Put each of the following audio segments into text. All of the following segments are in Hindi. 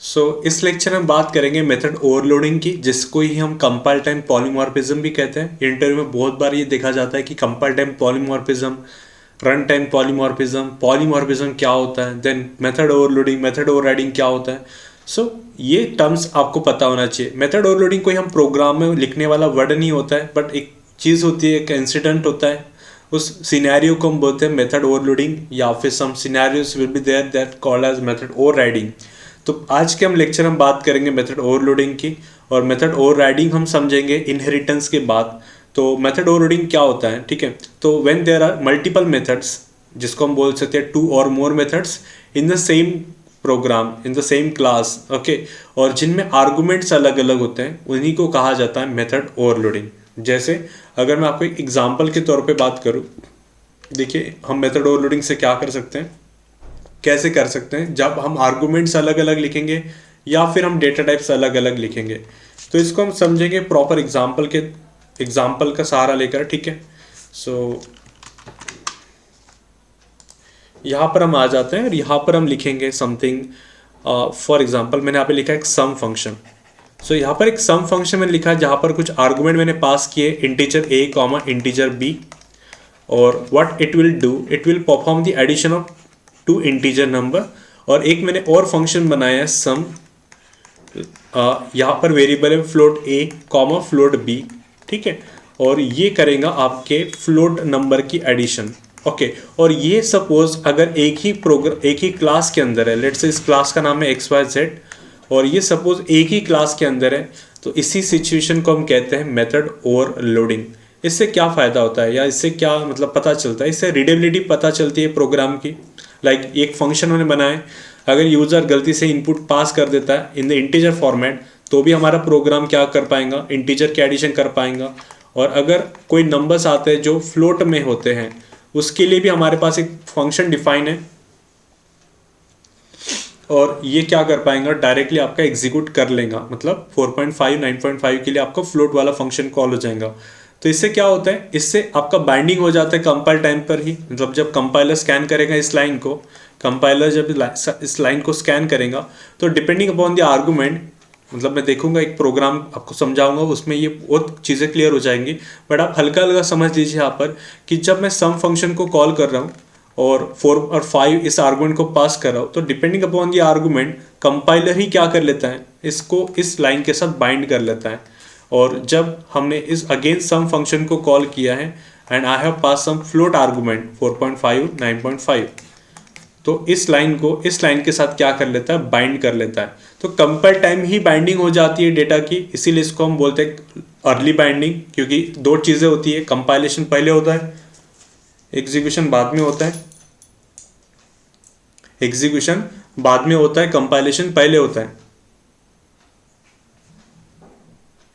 इस लेक्चर में बात करेंगे मेथड ओवरलोडिंग की, जिसको ही हम कंपाइल टाइम पॉलीमॉर्फिज्म भी कहते हैं। इंटरव्यू में बहुत बार ये देखा जाता है कि compile time polymorphism, run time polymorphism, polymorphism क्या होता है, then method overloading, method overriding क्या होता है। ये टर्म्स आपको पता होना चाहिए। मेथड ओवरलोडिंग कोई हम प्रोग्राम में लिखने वाला वर्ड नहीं होता है, बट एक चीज़ होती है, एक इंसिडेंट होता है। उस सिनेरियो को हम बोलते हैं मेथड ओवरलोडिंग, या फिर some scenarios will be there that called as method overriding. तो आज के हम लेक्चर में बात करेंगे मेथड ओवरलोडिंग की, और मेथड ओवरराइडिंग हम समझेंगे इनहेरिटेंस के बाद। तो मेथड ओवरलोडिंग क्या होता है, ठीक है। तो when there are multiple methods, जिसको हम बोल सकते हैं 2 और more methods in the same program, in the same class, okay, और जिनमें आर्गुमेंट्स अलग अलग होते हैं, उन्हीं को कहा जाता है मेथड ओवरलोडिंग। जैसे अगर मैं आपको एक एग्जांपल के तौर पे बात करूं, देखिए हम मेथड ओवरलोडिंग से क्या कर सकते हैं, कैसे कर सकते हैं, जब हम आर्गुमेंट्स अलग अलग लिखेंगे या फिर हम डेटा टाइप्स अलग अलग लिखेंगे। तो इसको हम समझेंगे प्रॉपर एग्जाम्पल का सहारा लेकर, ठीक है। यहाँ पर हम आ जाते हैं और यहाँ पर हम लिखेंगे समथिंग। फॉर एग्जाम्पल मैंने यहाँ पे लिखा है एक सम फंक्शन। यहाँ पर एक सम फंक्शन मैंने लिखा है जहाँ पर कुछ आर्गुमेंट मैंने पास किए, integer a comma integer b, और what it will do, it will perform the addition of 2 integer number. और एक मैंने और फंक्शन बनाया है सम, यहाँ पर वेरिएबल है float a comma float b, ठीक है, और ये करेगा आपके फ्लोट नंबर की एडिशन, ओके। और ये सपोज अगर एक ही क्लास के अंदर है, लेट्स से इस क्लास का नाम है XYZ, और ये सपोज एक ही क्लास के अंदर है, तो इसी सिचुएशन को हम कहते हैं मेथड ओवरलोडिंग। इससे क्या फ़ायदा होता है, या इससे क्या मतलब पता चलता है, इससे रीडेबिलिटी पता चलती है प्रोग्राम की। लाइक एक फंक्शन उन्होंने बनाए, अगर यूज़र गलती से इनपुट पास कर देता है इन द इंटीजर फॉर्मेट, तो भी हमारा प्रोग्राम क्या कर पाएगा, इंटीजर की एडिशन कर पाएगा। और अगर कोई नंबर्स आते हैं जो फ्लोट में होते हैं, उसके लिए भी हमारे पास एक फंक्शन डिफाइन है, और ये क्या कर पाएंगा, डायरेक्टली आपका एग्जीक्यूट कर लेगा। मतलब 4.5 9.5 के लिए आपका फ्लोट वाला फंक्शन कॉल हो जाएगा। तो इससे क्या होता है, इससे आपका बाइंडिंग हो जाता है कंपाइल टाइम पर ही। मतलब जब कंपाइलर स्कैन करेगा इस लाइन को, कंपाइलर जब इस लाइन को स्कैन करेगा, तो डिपेंडिंग अपॉन द आर्गूमेंट, मतलब मैं देखूंगा एक प्रोग्राम आपको समझाऊंगा, उसमें ये बहुत चीज़ें क्लियर हो जाएंगी, बट आप हल्का हल्का समझ लीजिए यहाँ पर कि जब मैं सम फंक्शन को कॉल कर रहा हूँ और 4 और 5 इस आर्गुमेंट को पास कर रहा हूँ, तो depending upon the argument compiler ही क्या कर लेता है, इसको इस लाइन के साथ बाइंड कर लेता है। और जब हमने इस अगेंस्ट सम फंक्शन को कॉल किया है and I have pass sum float argument 4.5 9.5, तो इस लाइन को इस लाइन के साथ क्या कर लेता है, बाइंड कर लेता है। तो कंपाइल टाइम ही बाइंडिंग हो जाती है डेटा की, इसीलिए इसको हम बोलते हैं अर्ली बाइंडिंग। क्योंकि 2 चीज़ें होती है, कंपाइलेशन पहले होता है, एग्जीक्यूशन बाद में होता है। एग्जीक्यूशन बाद में होता है, कंपाइलेशन पहले होता है।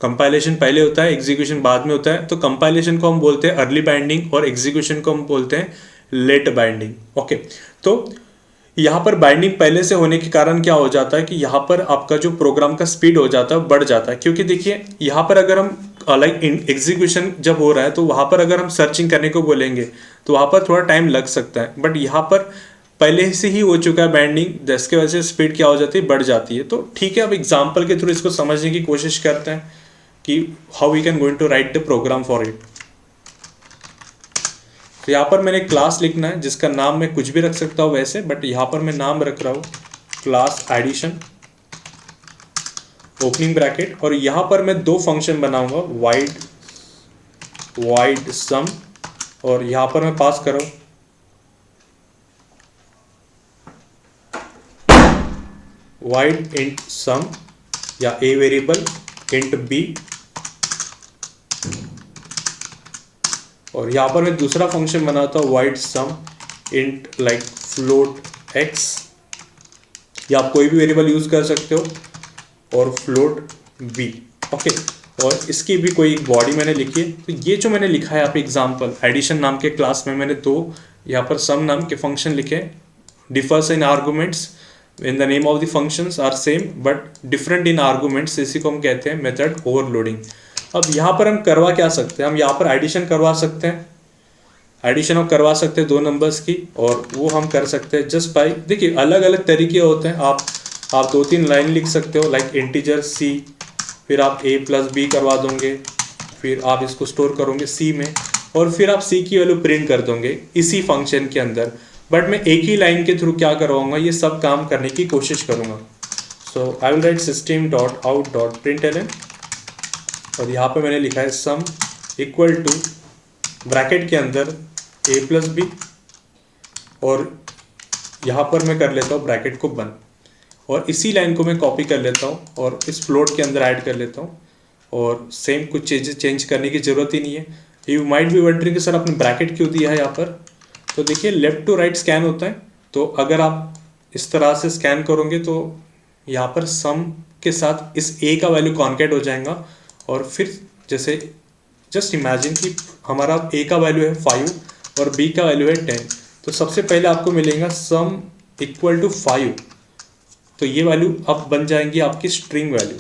कंपाइलेशन पहले होता है, एग्जीक्यूशन बाद में होता है। तो कंपाइलेशन को हम बोलते हैं अर्ली बाइंडिंग और एग्जीक्यूशन को हम बोलते हैं लेट बाइंडिंग, ओके। तो यहाँ पर बाइंडिंग पहले से होने के कारण क्या हो जाता है कि यहाँ पर आपका जो प्रोग्राम का स्पीड हो जाता है बढ़ जाता है। क्योंकि देखिए यहाँ पर अगर हम लाइक एग्जीक्यूशन जब हो रहा है, तो वहाँ पर अगर हम सर्चिंग करने को बोलेंगे तो वहाँ पर थोड़ा टाइम लग सकता है, बट यहाँ पर पहले से ही हो चुका है बाइंडिंग, जिसकी वजह से स्पीड क्या हो जाती है, बढ़ जाती है। तो ठीक है, अब एग्जाम्पल के थ्रू इसको समझने की कोशिश करते हैं कि how we can going to write the program for it. तो यहाँ पर मैंने क्लास लिखना है जिसका नाम मैं कुछ भी रख सकता हूँ वैसे, बट यहाँ पर मैं नाम रख रहा हूँ क्लास एडिशन, ओपनिंग ब्रैकेट, और यहाँ पर मैं 2 फंक्शन बनाऊंगा, वाइड सम, और यहाँ पर मैं पास कर रहा हूँ वाइड इंट सम, या ए वेरिएबल इंट बी, और यहाँ पर मैं दूसरा फंक्शन बनाता हूँ वाइड सम इंट लाइक फ्लोट एक्स, या आप कोई भी वेरिएबल यूज कर सकते हो, और फ्लोट बी, ओके। और इसकी भी कोई बॉडी मैंने लिखी है। तो ये जो मैंने लिखा है यहाँ पे एग्जाम्पल एडिशन नाम के क्लास में, मैंने 2 यहाँ पर सम नाम के फंक्शन लिखे, differs in arguments, in the name of the functions are same but different in arguments, इसी को हम कहते हैं मेथड ओवरलोडिंग। अब यहाँ पर हम करवा क्या सकते हैं, हम यहाँ पर एडिशन करवा सकते हैं, एडिशन हम करवा सकते हैं 2 नंबर्स की, और वो हम कर सकते हैं जस्ट बाय, देखिए अलग अलग तरीके होते हैं। आप आप 2-3 लाइन लिख सकते हो लाइक इंटीजर सी, फिर आप a प्लस बी करवा दोगे, फिर आप इसको स्टोर करोगे सी में, और फिर आप सी की वैल्यू प्रिंट कर दोगे इसी फंक्शन के अंदर। बट मैं एक ही लाइन के थ्रू क्या करवाऊंगा, ये सब काम करने की कोशिश करूंगा। So I will write system dot out dot println, और यहाँ पे मैंने लिखा है सम इक्वल टू ब्रैकेट के अंदर a प्लस बी, और यहाँ पर मैं कर लेता हूँ ब्रैकेट को बंद, और इसी लाइन को मैं कॉपी कर लेता हूँ और इस फ्लोट के अंदर ऐड कर लेता हूँ, और सेम कुछ चीज़ें चेंज करने की ज़रूरत ही नहीं है। यू माइट बी वंडरिंग कि सर आपने ब्रैकेट क्यों दिया है यहाँ पर। तो देखिए लेफ्ट टू राइट स्कैन होता है, तो अगर आप इस तरह से स्कैन करोगे तो यहाँ पर सम के साथ इस a का वैल्यू कॉन्केट हो जाएगा, और फिर जैसे जस्ट इमेजिन कि हमारा a का वैल्यू है 5 और b का वैल्यू है 10, तो सबसे पहले आपको मिलेगा सम इक्वल टू 5, तो ये वैल्यू अब बन जाएंगी आपकी स्ट्रिंग वैल्यू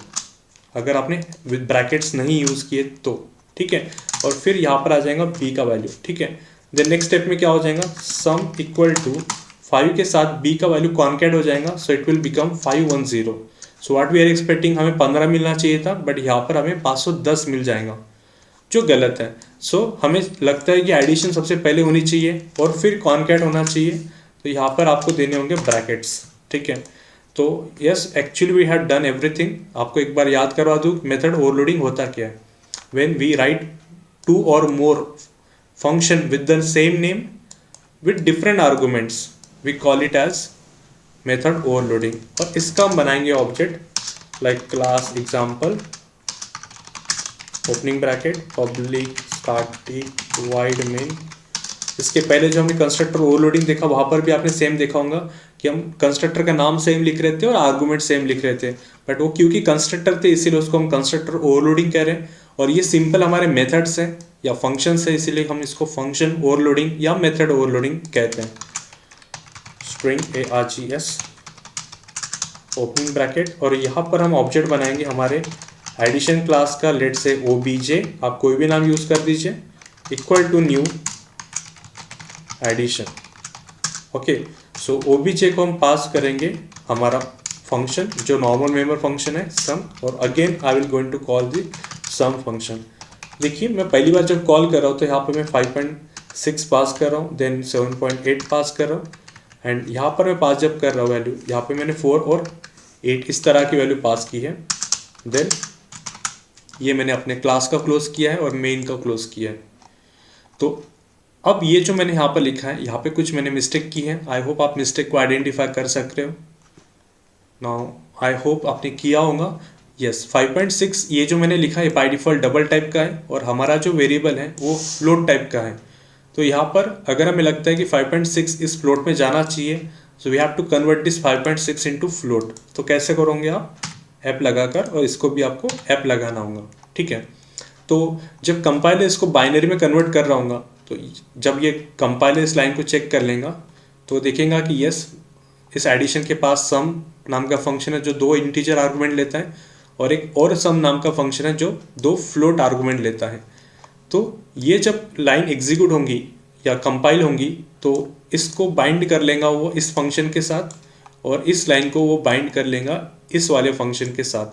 अगर आपने विद ब्रैकेट्स नहीं यूज़ किए तो, ठीक है। और फिर यहाँ पर आ जाएगा b का वैल्यू, ठीक है। देन नेक्स्ट स्टेप में क्या हो जाएगा, सम इक्वल टू 5 के साथ b का वैल्यू कॉन्केट हो जाएगा, so it will become 510। So what we are expecting, हमें 15 मिलना चाहिए था, बट यहाँ पर हमें 510 मिल जाएगा, जो गलत है। सो हमें लगता है कि एडिशन सबसे पहले होनी चाहिए और फिर कॉन्केट होना चाहिए, तो यहाँ पर आपको देने होंगे ब्रैकेट्स, ठीक है। तो yes, actually we had done everything. आपको एक बार याद करवा दूँ मेथड ओवरलोडिंग होता क्या है। व्हेन वी राइट 2 और more function with the same name with different arguments, we call it as method overloading. और इसका हम बनाएंगे object like class example, opening bracket, public static void main. इसके पहले जो हमने कंस्ट्रक्टर ओवरलोडिंग देखा वहाँ पर भी आपने सेम देखा होगा कि हम कंस्ट्रक्टर का नाम सेम लिख रहे थे और आर्गुमेंट सेम लिख रहे थे, बट वो क्योंकि कंस्ट्रक्टर थे इसीलिए उसको हम कंस्ट्रक्टर ओवरलोडिंग कह रहे हैं। और ये सिंपल हमारे मेथड्स हैं या फंक्शंस है, इसीलिए हम इसको फंक्शन ओवरलोडिंग या मेथड ओवरलोडिंग कहते हैं। स्ट्रिंग args ओपनिंग ब्रैकेट, और यहाँ पर हम ऑब्जेक्ट बनाएंगे हमारे एडिशन क्लास का, लेट से obj, आप कोई भी नाम यूज कर दीजिए, equal to new addition. Okay, so obj को हम पास करेंगे हमारा फंक्शन जो नॉर्मल मेंबर फंक्शन है सम, और again I will going to call the sum function. देखिए मैं पहली बार जब कॉल कर रहा हूँ तो यहाँ पे मैं 5.6 पास कर रहा हूँ, देन 7.8 पास कर रहा हूँ, एंड यहाँ पर मैं पास जब कर रहा हूँ वैल्यू, यहाँ पे मैंने 4 और 8 इस तरह की वैल्यू पास की है। देन ये मैंने अपने क्लास का क्लोज किया है और मेन का क्लोज किया है। तो अब ये जो मैंने यहाँ पर लिखा है, यहाँ पे कुछ मैंने मिस्टेक की है। आई होप आप मिस्टेक को आइडेंटिफाई कर सकते हो। नाउ आई होप आपने किया होगा। यस, 5.6 ये जो मैंने लिखा है बाय डिफॉल्ट डबल टाइप का है, और हमारा जो वेरिएबल है वो फ्लोट टाइप का है। तो यहाँ पर अगर हमें लगता है कि 5.6 इस फ्लोट में जाना चाहिए, so we have to convert this 5.6 into float. तो कैसे करोगे आप, ऐप लगाकर, और इसको भी आपको ऐप लगाना होगा, ठीक है। तो जब कंपाइलर इसको बाइनरी में कन्वर्ट कर रहा होगा, तो जब ये कंपाइलर इस लाइन को चेक कर लेगा तो देखेगा कि यस, इस एडिशन के पास सम नाम का फंक्शन है जो 2 इंटीजर आर्गुमेंट लेता है, और एक और सम नाम का फंक्शन है जो 2 फ्लोट आर्गुमेंट लेता है। तो ये जब लाइन एग्जीक्यूट होंगी या कंपाइल होंगी तो इसको बाइंड कर लेगा वो इस फंक्शन के साथ, और इस लाइन को वो बाइंड कर लेगा इस वाले फंक्शन के साथ।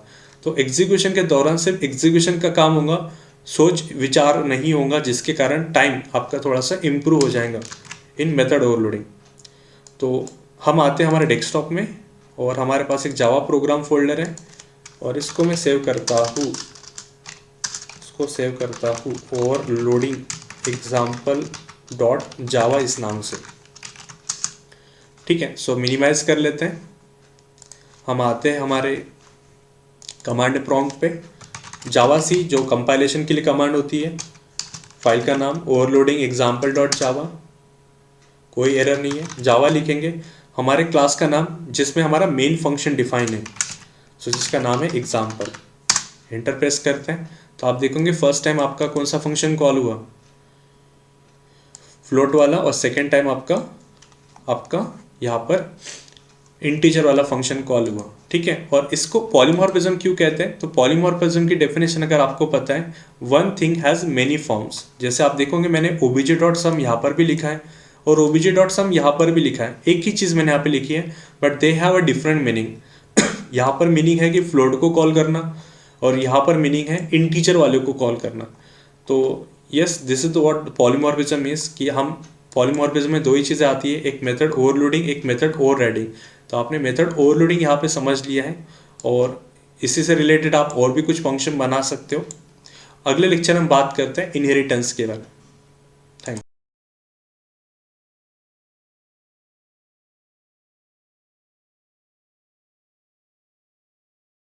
तो एग्जीक्यूशन के दौरान सिर्फ एग्जीक्यूशन का काम होगा, सोच विचार नहीं होगा, जिसके कारण टाइम आपका थोड़ा सा इम्प्रूव हो जाएगा इन मेथड ओवरलोडिंग। तो हम आते हैं हमारे डेस्कटॉप में, और हमारे पास एक जावा प्रोग्राम फोल्डर है, और इसको मैं सेव करता हूँ, ओवरलोडिंग एग्जाम्पल डॉट जावा इस नाम से, ठीक है। सो मिनिमाइज कर लेते हैं। हम आते हैं हमारे कमांड प्रॉम्प्ट पे, जावा सी जो कंपाइलेशन के लिए कमांड होती है, फाइल का नाम ओवरलोडिंग एग्जाम्पल डॉट जावा, कोई एरर नहीं है। जावा लिखेंगे, हमारे क्लास का नाम जिसमें हमारा मेन फंक्शन डिफाइन है, सो जिसका नाम है एग्जाम्पल। एंटर प्रेस करते हैं तो आप देखोगे फर्स्ट टाइम आपका कौन सा फंक्शन कॉल हुआ, फ्लोट वाला, और सेकेंड टाइम आपका यहाँ पर इंटीजर वाला फंक्शन कॉल हुआ, ठीक है। और इसको पॉलीमॉर्फिज्म क्यों कहते हैं, तो पॉलीमॉर्फिज्म की डेफिनेशन अगर आपको पता है, one thing has many forms. जैसे आप देखोगे मैंने obj.sum यहाँ पर भी लिखा है और obj.sum यहाँ पर भी लिखा है, एक ही चीज़ मैंने यहाँ पे लिखी है, but they have a different meaning. यहाँ पर मीनिंग है कि फ्लोट को कॉल करना, और यहाँ पर मीनिंग है इंटीजर वाले को कॉल करना। तो yes, this is what polymorphism is, कि हम पॉलीमॉर्फिज्म में दो ही चीज़ें आती है, एक मेथड ओवरलोडिंग, एक मेथड ओवरराइडिंग। तो आपने मेथड ओवरलोडिंग यहाँ पे समझ लिया है, और इसी से रिलेटेड आप और भी कुछ फंक्शन बना सकते हो। अगले लेक्चर में बात करते हैं इनहेरिटेंस के बारे में।